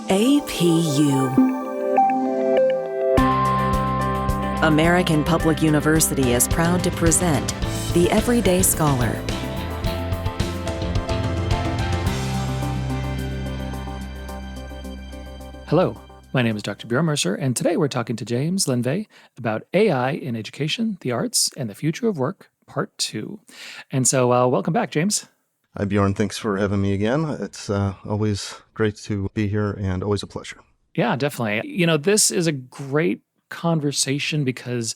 APU. American Public University is proud to present The Everyday Scholar. Hello, my name is Dr. Bjorn Mercer, and today we're talking to James Linvey about AI in education, the arts, and the future of work, Part 2. And so welcome back, James. Hi, Bjorn. Thanks for having me again. It's always great to be here and always a pleasure. Yeah, definitely. You know, this is a great conversation because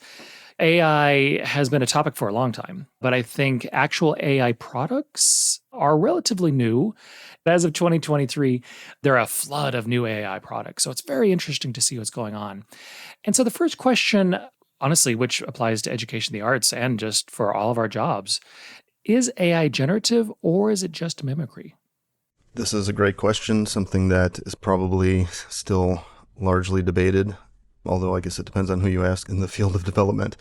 AI has been a topic for a long time, but I think actual AI products are relatively new. As of 2023, there are a flood of new AI products. So it's very interesting to see what's going on. And so the first question, honestly, which applies to education, the arts, and just for all of our jobs, is AI generative or is it just mimicry? This is a great question, something that is probably still largely debated, although I guess it depends on who you ask in the field of development.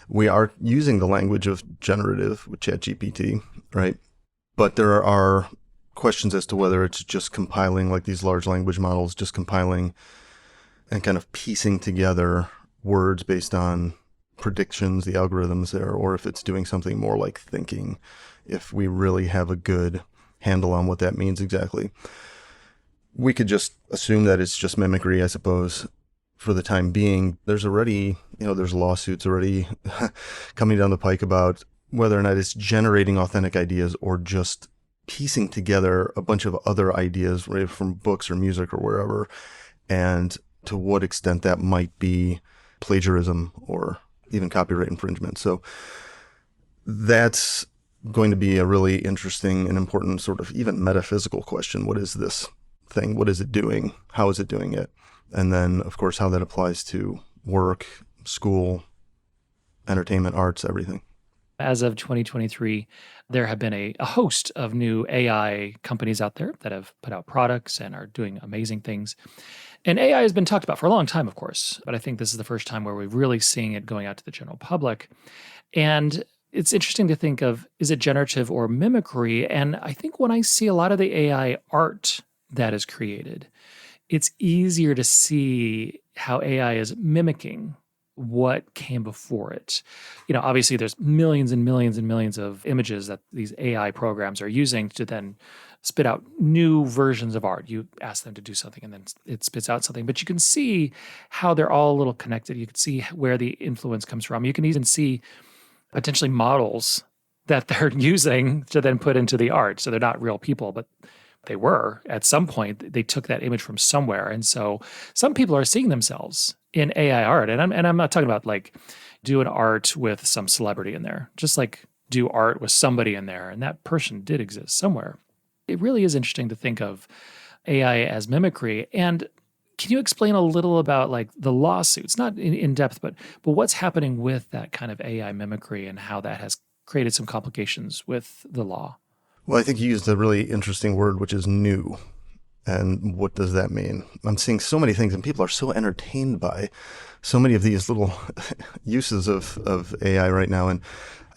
We are using the language of generative with ChatGPT, right? But there are questions as to whether it's just compiling, like these large language models, just compiling and kind of piecing together words based on predictions, the algorithms there, or if it's doing something more like thinking, if we really have a good handle on what that means exactly. We could just assume that it's just mimicry, I suppose, for the time being. There's already, there's lawsuits already coming down the pike about whether or not it's generating authentic ideas or just piecing together a bunch of other ideas, right, from books or music or wherever, and to what extent that might be plagiarism or even copyright infringement. So that's going to be a really interesting and important sort of even metaphysical question. What is this thing? What is it doing? How is it doing it? And then, of course, how that applies to work, school, entertainment, arts, everything. As of 2023, there have been a host of new AI companies out there that have put out products and are doing amazing things. And AI has been talked about for a long time, of course, but I think this is the first time where we're really seeing it going out to the general public. And it's interesting to think of, is it generative or mimicry? And I think when I see a lot of the AI art that is created, it's easier to see how AI is mimicking what came before it. Obviously there's millions and millions and millions of images that these AI programs are using to then spit out new versions of art. You ask them to do something and then it spits out something, but you can see how they're all a little connected. You can see where the influence comes from. You can even see potentially models that they're using to then put into the art. So they're not real people, but they were at some point. They took that image from somewhere. And so some people are seeing themselves in AI art. And I'm not talking about like do an art with some celebrity in there, just like do art with somebody in there. And that person did exist somewhere. It really is interesting to think of AI as mimicry. And can you explain a little about like the lawsuits, not in depth, but what's happening with that kind of AI mimicry and how that has created some complications with the law? Well, I think you used a really interesting word, which is new. And what does that mean? I'm seeing so many things, and people are so entertained by so many of these little uses of AI right now. And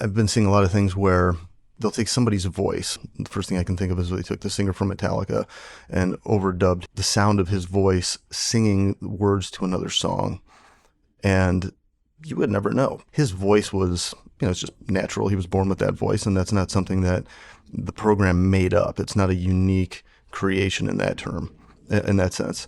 I've been seeing a lot of things where they'll take somebody's voice. The first thing I can think of is they took the singer from Metallica and overdubbed the sound of his voice singing words to another song. And you would never know. His voice was, it's just natural. He was born with that voice, and that's not something that the program made up. It's not a unique creation in that term, in that sense.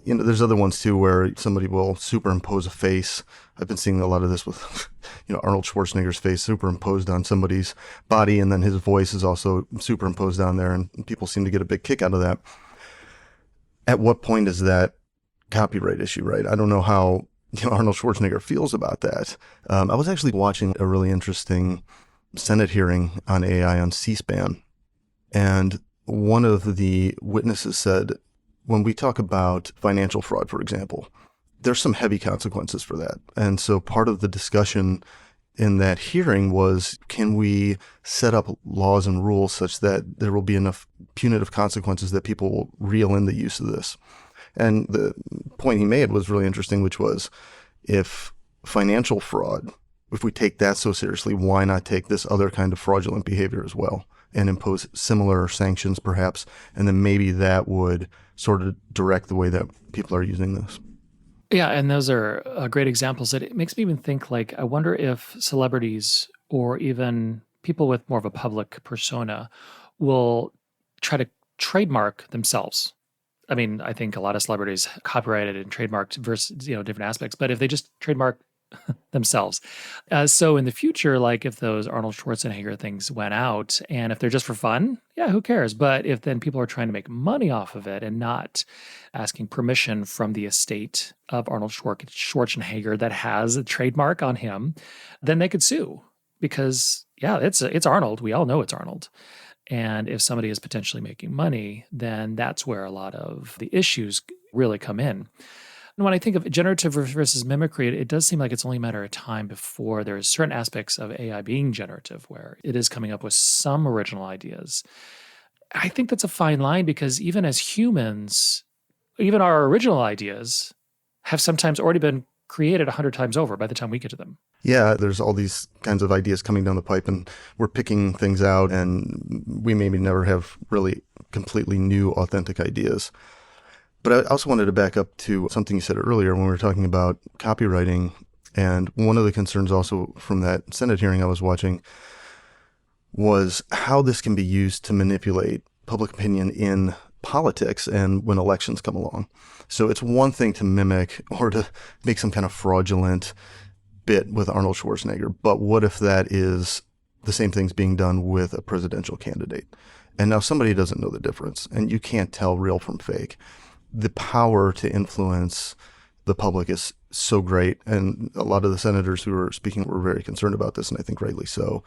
There's other ones too where somebody will superimpose a face. I've been seeing a lot of this with, Arnold Schwarzenegger's face superimposed on somebody's body, and then his voice is also superimposed on there, and people seem to get a big kick out of that. At what point is that copyright issue, right? I don't know how Arnold Schwarzenegger feels about that. I was actually watching a really interesting Senate hearing on AI on C-SPAN, and one of the witnesses said, when we talk about financial fraud, for example, there's some heavy consequences for that. And so part of the discussion in that hearing was, can we set up laws and rules such that there will be enough punitive consequences that people will reel in the use of this? And the point he made was really interesting, which was, if financial fraud, if we take that so seriously, why not take this other kind of fraudulent behavior as well? and impose similar sanctions perhaps, and then maybe that would sort of direct the way that people are using this. Yeah, and those are great examples. It makes me even think, like, I wonder if celebrities or even people with more of a public persona will try to trademark themselves. I mean, I think a lot of celebrities copyrighted and trademarked versus, different aspects, but if they just trademark themselves. So in the future, like if those Arnold Schwarzenegger things went out and if they're just for fun, yeah, who cares? But if then people are trying to make money off of it and not asking permission from the estate of Arnold Schwarzenegger that has a trademark on him, then they could sue because, yeah, it's Arnold. We all know it's Arnold. And if somebody is potentially making money, then that's where a lot of the issues really come in. And when I think of generative versus mimicry, it does seem like it's only a matter of time before there's certain aspects of AI being generative where it is coming up with some original ideas. I think that's a fine line because even as humans, even our original ideas have sometimes already been created 100 times over by the time we get to them. Yeah, there's all these kinds of ideas coming down the pipe and we're picking things out and we maybe never have really completely new, authentic ideas. But I also wanted to back up to something you said earlier when we were talking about copywriting. And one of the concerns also from that Senate hearing I was watching was how this can be used to manipulate public opinion in politics and when elections come along. So it's one thing to mimic or to make some kind of fraudulent bit with Arnold Schwarzenegger, but what if that is the same thing's being done with a presidential candidate? And now somebody doesn't know the difference, and you can't tell real from fake. The power to influence the public is so great, and a lot of the senators who were speaking were very concerned about this, and I think rightly so.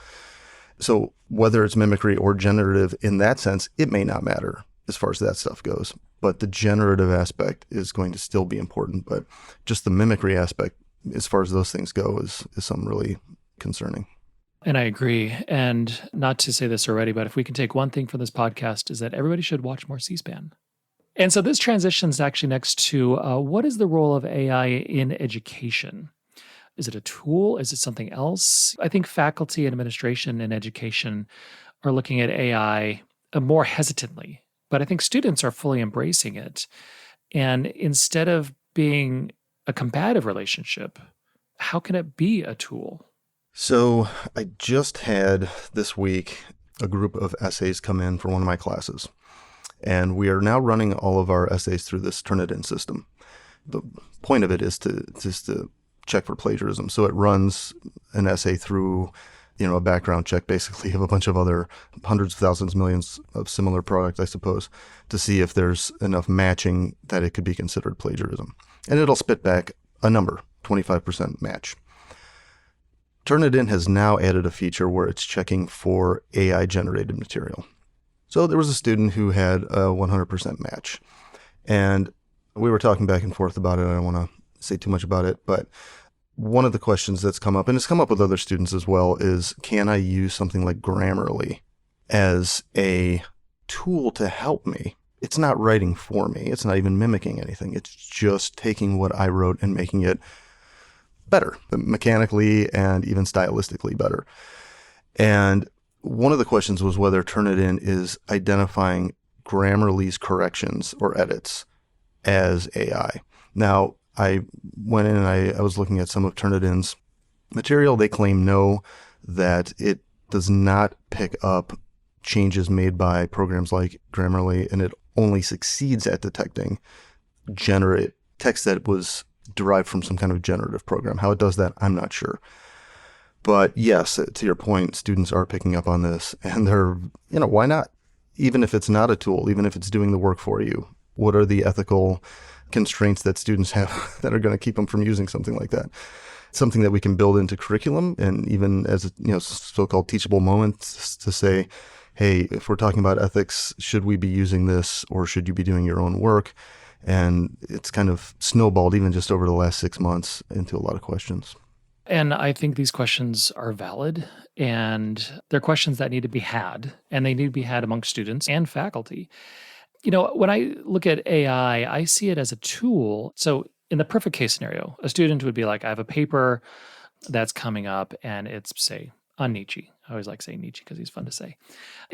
So whether it's mimicry or generative in that sense, it may not matter as far as that stuff goes, but the generative aspect is going to still be important. But just the mimicry aspect, as far as those things go, is something really concerning. And I agree. And not to say this already, but if we can take one thing from this podcast is that everybody should watch more C-SPAN. And so this transitions actually next to what is the role of AI in education? Is it a tool? Is it something else? I think faculty and administration in education are looking at AI more hesitantly, but I think students are fully embracing it. And instead of being a combative relationship, how can it be a tool? So I just had this week a group of essays come in for one of my classes. And we are now running all of our essays through this Turnitin system. The point of it is to check for plagiarism. So it runs an essay through, a background check basically of a bunch of other hundreds of thousands, millions of similar products, I suppose, to see if there's enough matching that it could be considered plagiarism. And it'll spit back a number, 25% match. Turnitin has now added a feature where it's checking for AI-generated material. So there was a student who had a 100% match. And we were talking back and forth about it. I don't want to say too much about it, but one of the questions that's come up, and it's come up with other students as well, is can I use something like Grammarly as a tool to help me? It's not writing for me. It's not even mimicking anything. It's just taking what I wrote and making it better, mechanically and even stylistically better. And one of the questions was whether Turnitin is identifying Grammarly's corrections or edits as AI. Now, I went in and I was looking at some of Turnitin's material. They claim no, that it does not pick up changes made by programs like Grammarly, and it only succeeds at detecting generate text that was derived from some kind of generative program. How it does that, I'm not sure. But yes, to your point, students are picking up on this, and they're, why not? Even if it's not a tool, even if it's doing the work for you, what are the ethical constraints that students have that are going to keep them from using something like that? Something that we can build into curriculum, and even as so-called teachable moments to say, hey, if we're talking about ethics, should we be using this or should you be doing your own work? And it's kind of snowballed even just over the last 6 months into a lot of questions. And I think these questions are valid, and they're questions that need to be had, and they need to be had amongst students and faculty. When I look at AI, I see it as a tool. So in the perfect case scenario, a student would be like, I have a paper that's coming up and it's, say, on Nietzsche. I always like saying Nietzsche because he's fun to say.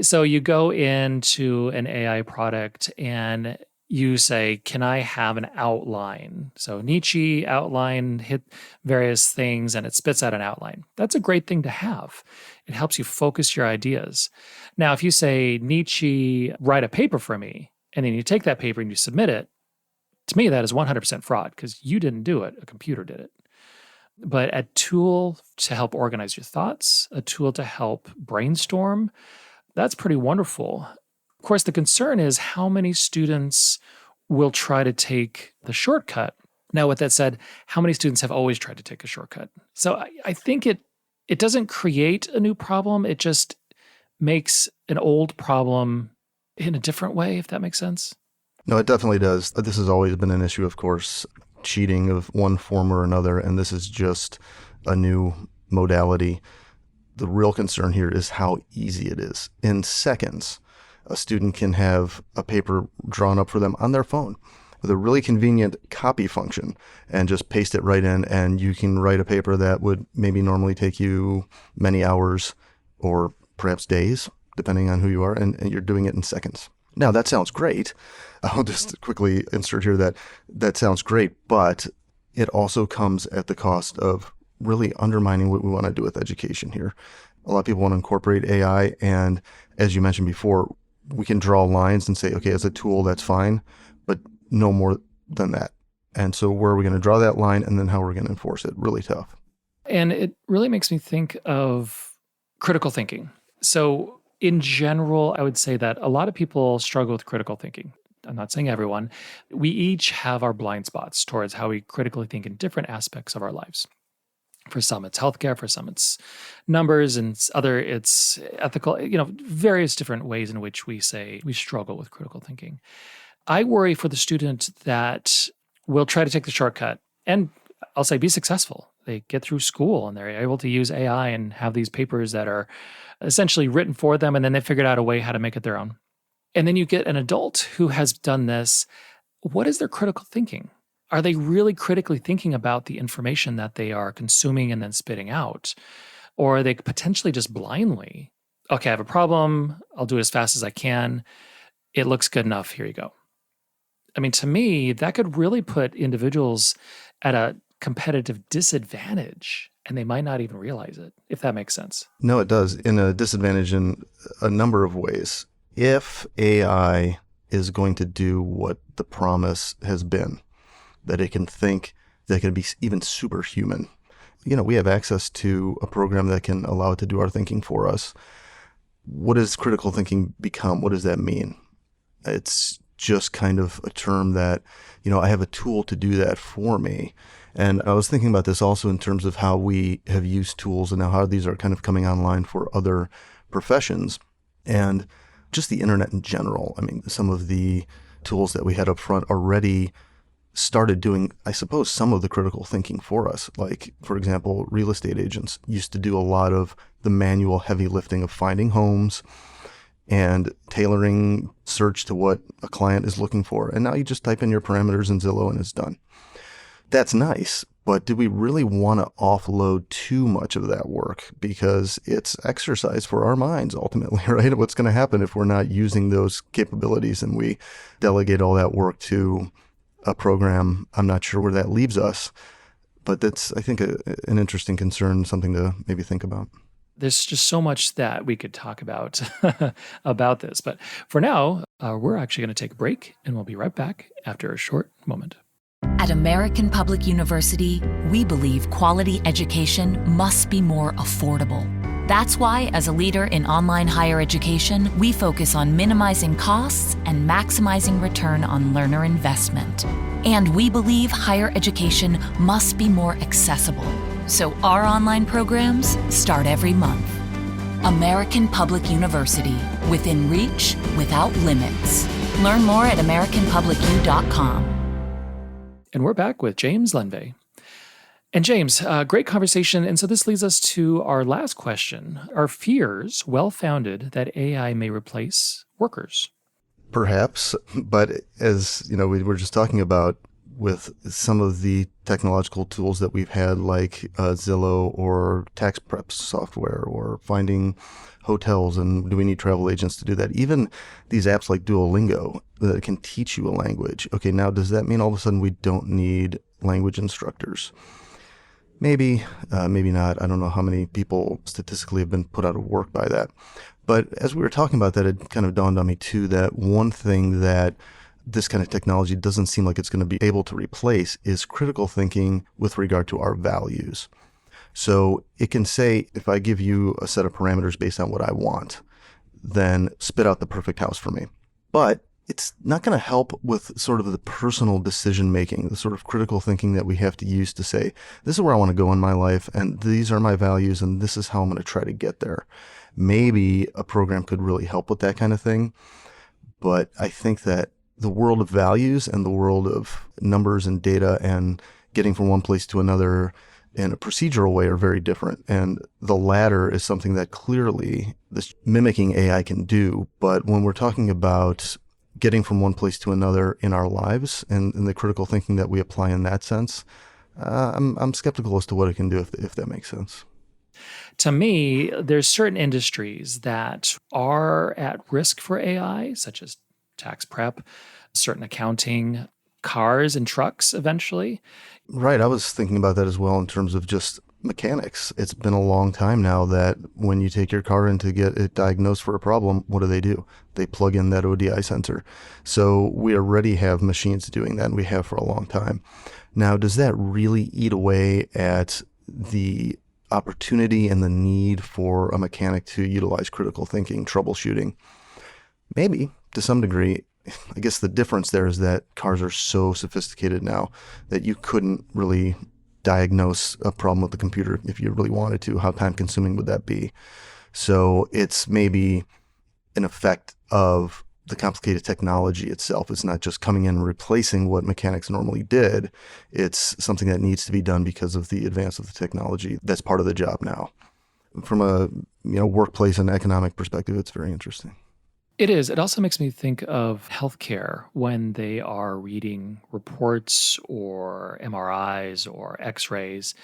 So you go into an AI product and you say, can I have an outline? So Nietzsche outline, hit various things, and it spits out an outline. That's a great thing to have. It helps you focus your ideas. Now, if you say, Nietzsche, write a paper for me, and then you take that paper and you submit it, to me, that is 100% fraud because you didn't do it. A computer did it. But a tool to help organize your thoughts, a tool to help brainstorm, that's pretty wonderful. Of course, the concern is how many students will try to take the shortcut. Now, with that said, how many students have always tried to take a shortcut? So I think it doesn't create a new problem. It just makes an old problem in a different way, if that makes sense. No, it definitely does. This has always been an issue, of course, cheating of one form or another, and this is just a new modality. The real concern here is how easy it is. In seconds, a student can have a paper drawn up for them on their phone with a really convenient copy function and just paste it right in, and you can write a paper that would maybe normally take you many hours or perhaps days, depending on who you are, and you're doing it in seconds. Now, that sounds great. I'll just quickly insert here that sounds great, but it also comes at the cost of really undermining what we want to do with education here. A lot of people want to incorporate AI, and as you mentioned before, we can draw lines and say, okay, as a tool, that's fine, but no more than that. And so where are we going to draw that line, and then how are we going to enforce it? Really tough. And it really makes me think of critical thinking. So in general, I would say that a lot of people struggle with critical thinking. I'm not saying everyone. We each have our blind spots towards how we critically think in different aspects of our lives. For some, it's healthcare. For some, it's numbers, and it's ethical, various different ways in which we say we struggle with critical thinking. I worry for the student that will try to take the shortcut and I'll say be successful. They get through school and they're able to use AI and have these papers that are essentially written for them, and then they figured out a way how to make it their own. And then you get an adult who has done this. What is their critical thinking? Are they really critically thinking about the information that they are consuming and then spitting out? Or are they potentially just blindly, okay, I have a problem, I'll do it as fast as I can, it looks good enough, here you go. I mean, to me, that could really put individuals at a competitive disadvantage, and they might not even realize it, if that makes sense. No, it does. In a disadvantage in a number of ways. If AI is going to do what the promise has been, that it can think, that it can be even superhuman. We have access to a program that can allow it to do our thinking for us. What does critical thinking become? What does that mean? It's just kind of a term that, I have a tool to do that for me. And I was thinking about this also in terms of how we have used tools and now how these are kind of coming online for other professions and just the internet in general. I mean, some of the tools that we had up front already started doing, I suppose, some of the critical thinking for us. Like, for example, real estate agents used to do a lot of the manual heavy lifting of finding homes and tailoring search to what a client is looking for. And now you just type in your parameters in Zillow and it's done. That's nice, but do we really want to offload too much of that work? Because it's exercise for our minds ultimately, right? What's going to happen if we're not using those capabilities and we delegate all that work to a program? I'm not sure where that leaves us, but that's, I think, an interesting concern, something to maybe think about. There's just so much that we could talk about about this. But for now, we're actually going to take a break, and we'll be right back after a short moment. At American Public University, we believe quality education must be more affordable. That's why, as a leader in online higher education, we focus on minimizing costs and maximizing return on learner investment. And we believe higher education must be more accessible. So our online programs start every month. American Public University, within reach, without limits. Learn more at americanpublicu.com. And we're back with James Lenve. And James, great conversation. And so this leads us to our last question. Are fears well-founded that AI may replace workers? Perhaps, but as we were just talking about, with some of the technological tools that we've had, like Zillow or tax prep software, or finding hotels, and do we need travel agents to do that? Even these apps like Duolingo that can teach you a language. Okay, now does that mean all of a sudden we don't need language instructors? Maybe, maybe not. I don't know how many people statistically have been put out of work by that. But as we were talking about that, it kind of dawned on me too that one thing that this kind of technology doesn't seem like it's going to be able to replace is critical thinking with regard to our values. So it can say, if I give you a set of parameters based on what I want, then spit out the perfect house for me. But it's not going to help with sort of the personal decision making, the sort of critical thinking that we have to use to say, this is where I want to go in my life, and these are my values, and this is how I'm going to try to get there. Maybe a program could really help with that kind of thing. But I think that the world of values and the world of numbers and data and getting from one place to another in a procedural way are very different. And the latter is something that clearly this mimicking AI can do. But when we're talking about getting from one place to another in our lives and the critical thinking that we apply in that sense, I'm skeptical as to what it can do, if that makes sense. To me, there's certain industries that are at risk for AI, such as tax prep, certain accounting, cars and trucks eventually. Right. I was thinking about that as well in terms of just mechanics. It's been a long time now that when you take your car in to get it diagnosed for a problem, what do? They plug in that ODI sensor. So we already have machines doing that, and we have for a long time. Now, does that really eat away at the opportunity and the need for a mechanic to utilize critical thinking, troubleshooting? Maybe, to some degree. I guess the difference there is that cars are so sophisticated now that you couldn't really diagnose a problem with the computer if you really wanted to. How time consuming would that be? So it's maybe an effect of the complicated technology itself. It's not just coming in and replacing what mechanics normally did. It's something that needs to be done because of the advance of the technology. That's part of the job now. From a workplace and economic perspective, it's very interesting. It is. It also makes me think of healthcare when they are reading reports or MRIs or X-rays.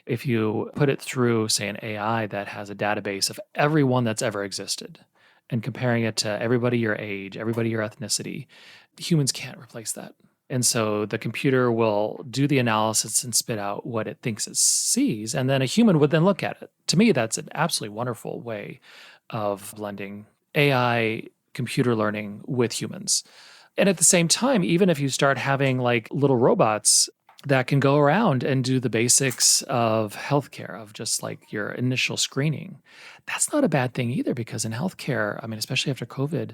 If you put it through, say, an AI that has a database of everyone that's ever existed and comparing it to everybody your age, everybody your ethnicity, humans can't replace that. And so the computer will do the analysis and spit out what it thinks it sees, and then a human would then look at it. To me, that's an absolutely wonderful way of blending AI computer learning with humans. And at the same time, even if you start having like little robots that can go around and do the basics of healthcare, of just like your initial screening, that's not a bad thing either, because in healthcare, I mean, especially after COVID,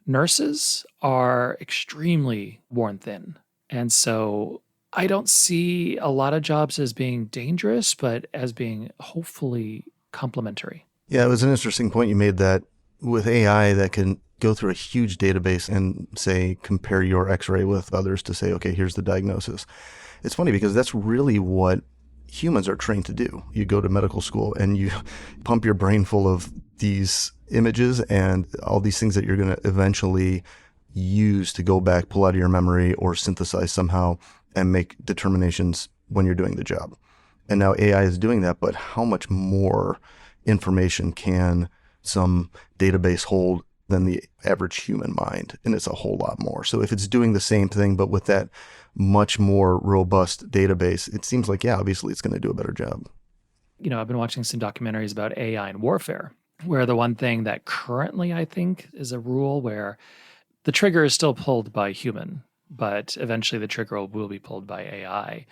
nurses are extremely worn thin. And so I don't see a lot of jobs as being dangerous, but as being hopefully complementary. Yeah, it was an interesting point you made that with AI that can go through a huge database and say, compare your X-ray with others to say, okay, here's the diagnosis. It's funny because that's really what humans are trained to do. You go to medical school and you pump your brain full of these images and all these things that you're going to eventually use to go back, pull out of your memory, or synthesize somehow and make determinations when you're doing the job. And now AI is doing that, but how much more information can some database hold than the average human mind? And it's a whole lot more. So if it's doing the same thing, but with that much more robust database, it seems like, yeah, obviously it's going to do a better job. I've been watching some documentaries about AI and warfare, where the one thing that currently I think is a rule where the trigger is still pulled by human, but eventually the trigger will be pulled by AI.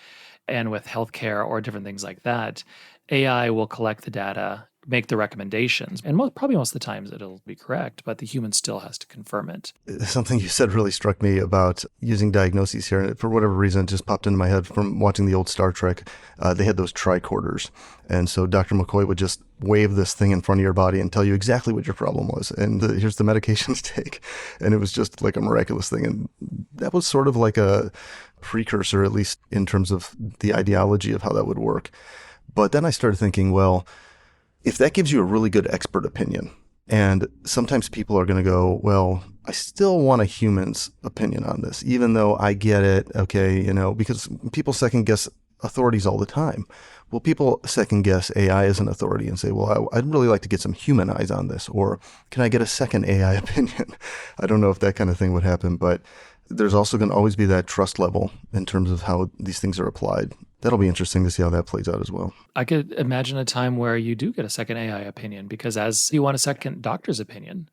And with healthcare or different things like that, AI will collect the data, make the recommendations, and probably most of the times it'll be correct, but the human still has to confirm it. Something you said really struck me about using diagnoses here, and for whatever reason, it just popped into my head from watching the old Star Trek. They had those tricorders, and so Dr. McCoy would just wave this thing in front of your body and tell you exactly what your problem was, and here's the medication to take, and it was just like a miraculous thing, and that was sort of like a precursor, at least in terms of the ideology of how that would work. But then I started thinking, well, if that gives you a really good expert opinion, And sometimes people are going to go, well, I still want a human's opinion on this, even though I get it. Okay, because people second guess authorities all the time. Well, people second guess AI as an authority and say, well, I'd really like to get some human eyes on this, or can I get a second AI opinion? I don't know if that kind of thing would happen, but there's also going to always be that trust level in terms of how these things are applied. That'll be interesting to see how that plays out as well. I could imagine a time where you do get a second AI opinion, because as you want a second doctor's opinion,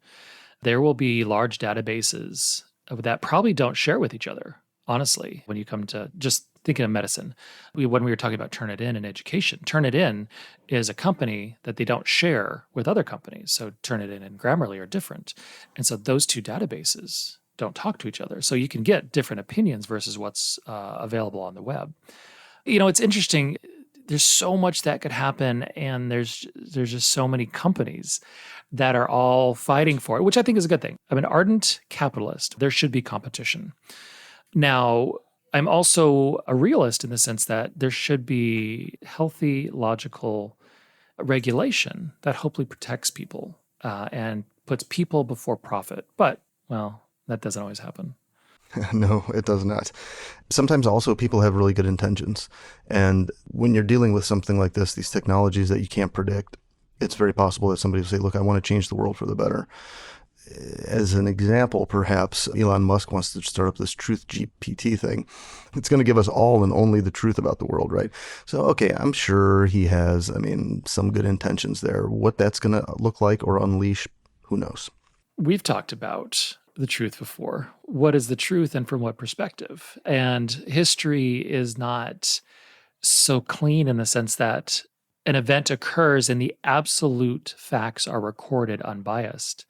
there will be large databases that probably don't share with each other, honestly, when you come to just thinking of medicine. When we were talking about Turnitin in education, Turnitin is a company that they don't share with other companies. So Turnitin and Grammarly are different. And so those two databases don't talk to each other. So you can get different opinions versus what's available on the web. It's interesting. There's so much that could happen, and there's just so many companies that are all fighting for it, which I think is a good thing. I'm an ardent capitalist. There should be competition. Now, I'm also a realist in the sense that there should be healthy, logical regulation that hopefully protects people and puts people before profit. But, well, that doesn't always happen. No, it does not. Sometimes also people have really good intentions. And when you're dealing with something like this, these technologies that you can't predict, it's very possible that somebody will say, look, I want to change the world for the better. As an example, perhaps Elon Musk wants to start up this truth GPT thing. It's going to give us all and only the truth about the world, right? So, okay, I'm sure he has, some good intentions there. What that's going to look like or unleash, who knows? We've talked about the truth before. What is the truth and from what perspective? And history is not so clean in the sense that an event occurs and the absolute facts are recorded unbiased.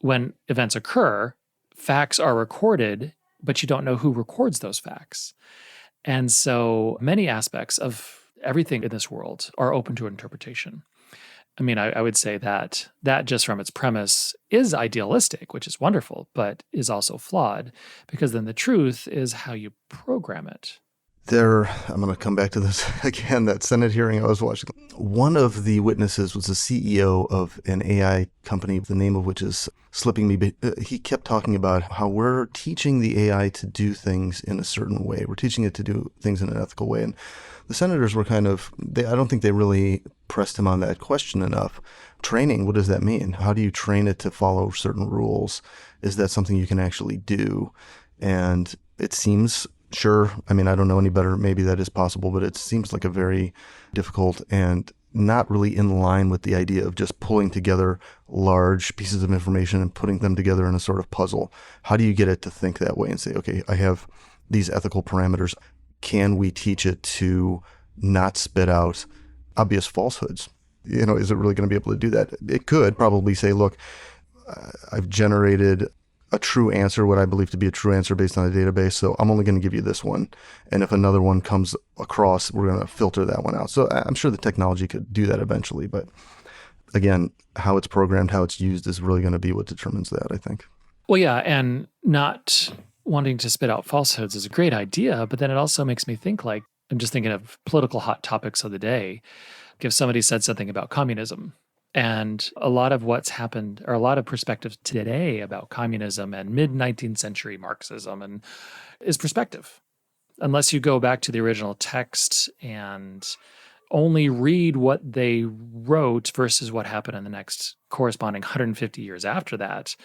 When events occur, facts are recorded, but you don't know who records those facts. And so many aspects of everything in this world are open to interpretation. I would say that just from its premise is idealistic, which is wonderful, but is also flawed, because then the truth is how you program it. I'm going to come back to this again, that Senate hearing I was watching. One of the witnesses was the CEO of an AI company, the name of which is slipping me. But he kept talking about how we're teaching the AI to do things in a certain way. We're teaching it to do things in an ethical way. And the senators were I don't think they really pressed him on that question enough. Training, what does that mean? How do you train it to follow certain rules? Is that something you can actually do? And it seems, sure, I don't know any better. Maybe that is possible, but it seems like a very difficult and not really in line with the idea of just pulling together large pieces of information and putting them together in a sort of puzzle. How do you get it to think that way and say, okay, I have these ethical parameters. Can we teach it to not spit out obvious falsehoods? Is it really going to be able to do that? It could probably say, look, I've generated a true answer, what I believe to be a true answer based on a database, so I'm only going to give you this one. And if another one comes across, we're going to filter that one out. So I'm sure the technology could do that eventually. But again, how it's programmed, how it's used is really going to be what determines that, I think. Well, yeah, and not wanting to spit out falsehoods is a great idea, but then it also makes me think, like, I'm just thinking of political hot topics of the day. If somebody said something about communism, and a lot of what's happened, or a lot of perspective today about communism and mid-19th century Marxism is perspective. Unless you go back to the original text and only read what they wrote versus what happened in the next corresponding 150 years after that,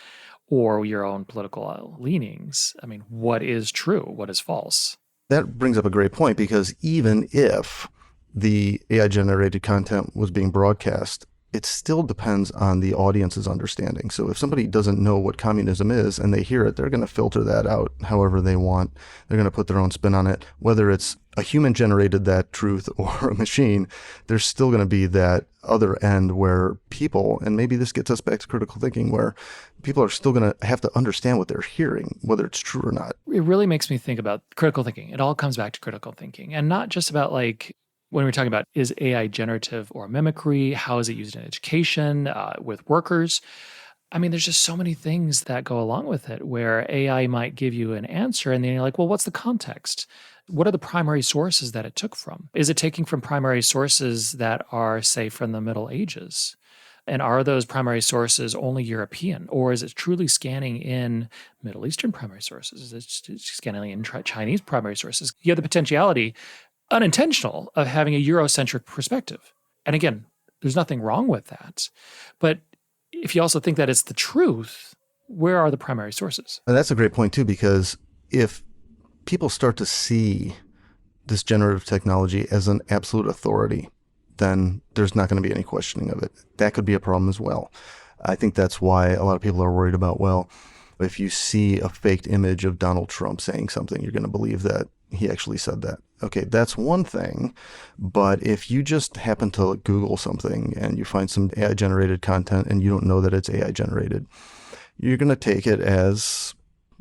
or your own political leanings. What is true? What is false? That brings up a great point, because even if the AI-generated content was being broadcast, it still depends on the audience's understanding. So if somebody doesn't know what communism is and they hear it, they're going to filter that out however they want. They're going to put their own spin on it. Whether it's a human generated that truth or a machine, there's still going to be that other end where people, and maybe this gets us back to critical thinking, where people are still going to have to understand what they're hearing, whether it's true or not. It really makes me think about critical thinking. It all comes back to critical thinking, and not just about when we're talking about, is AI generative or mimicry? How is it used in education, with workers? There's just so many things that go along with it, where AI might give you an answer and then you're like, well, what's the context? What are the primary sources that it took from? Is it taking from primary sources that are, say, from the Middle Ages? And are those primary sources only European, or is it truly scanning in Middle Eastern primary sources? Is it scanning in Chinese primary sources? You have the potentiality, unintentional, of having a Eurocentric perspective. And again, there's nothing wrong with that. But if you also think that it's the truth, where are the primary sources? And that's a great point too, because if people start to see this generative technology as an absolute authority, then there's not going to be any questioning of it. That could be a problem as well. I think that's why a lot of people are worried about, well, if you see a faked image of Donald Trump saying something, you're going to believe that he actually said that. Okay, that's one thing. But if you just happen to Google something and you find some AI-generated content and you don't know that it's AI-generated, you're going to take it as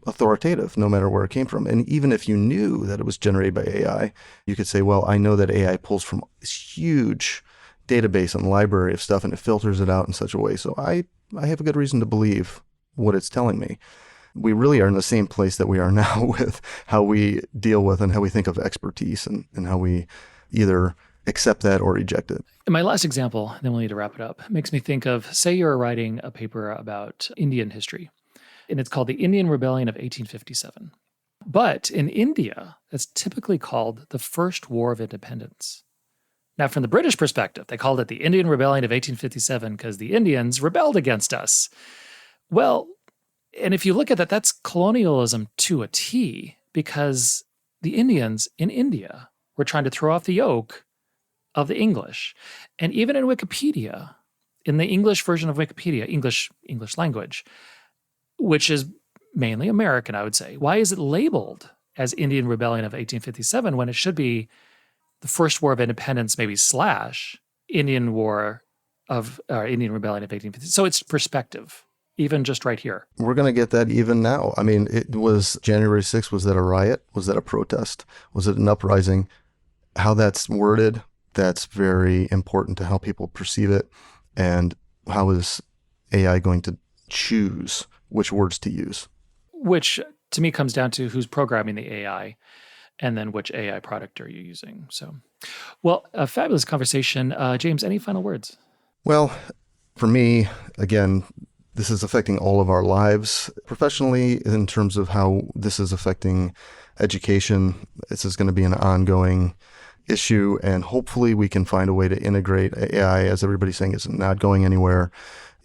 authoritative, no matter where it came from. And even if you knew that it was generated by AI, you could say, well, I know that AI pulls from this huge database and library of stuff and it filters it out in such a way. So I have a good reason to believe what it's telling me. We really are in the same place that we are now with how we deal with and how we think of expertise and how we either accept that or reject it. And my last example, then we'll need to wrap it up, makes me think of, say you're writing a paper about Indian history, and it's called the Indian Rebellion of 1857. But in India, that's typically called the First War of Independence. Now, from the British perspective, they called it the Indian Rebellion of 1857 because the Indians rebelled against us. Well, and if you look at that, that's colonialism to a T, because the Indians in India were trying to throw off the yoke of the English. And even in Wikipedia, in the English version of Wikipedia, English language, which is mainly American, I would say, why is it labeled as Indian Rebellion of 1857 when it should be the First War of Independence, maybe / Indian War of Indian Rebellion of 1857? So it's perspective, even just right here. We're going to get that even now. I mean, it was January 6th. Was that a riot? Was that a protest? Was it an uprising? How that's worded, that's very important to how people perceive it. And how is AI going to choose which words to use? Which to me comes down to who's programming the AI and then which AI product are you using. So, well, a fabulous conversation. James, any final words? Well, for me, again, this is affecting all of our lives professionally in terms of how this is affecting education. This is going to be an ongoing issue, and hopefully we can find a way to integrate AI, as everybody's saying, it's not going anywhere,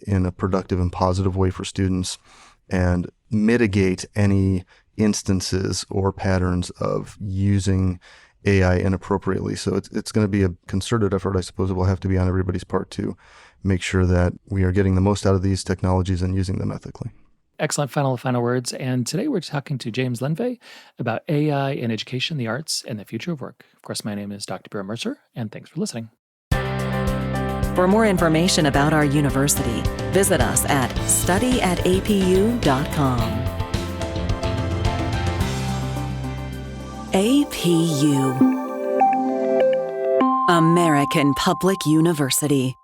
in a productive and positive way for students, and mitigate any instances or patterns of using AI inappropriately. So it's going to be a concerted effort, I suppose it will have to be on everybody's part to make sure that we are getting the most out of these technologies and using them ethically. Excellent final words. And today we're talking to James Lenve about AI in education, the arts, and the future of work. Of course, my name is Dr. Bureau Mercer, and thanks for listening. For more information about our university, visit us at studyatapu.com. APU, American Public University.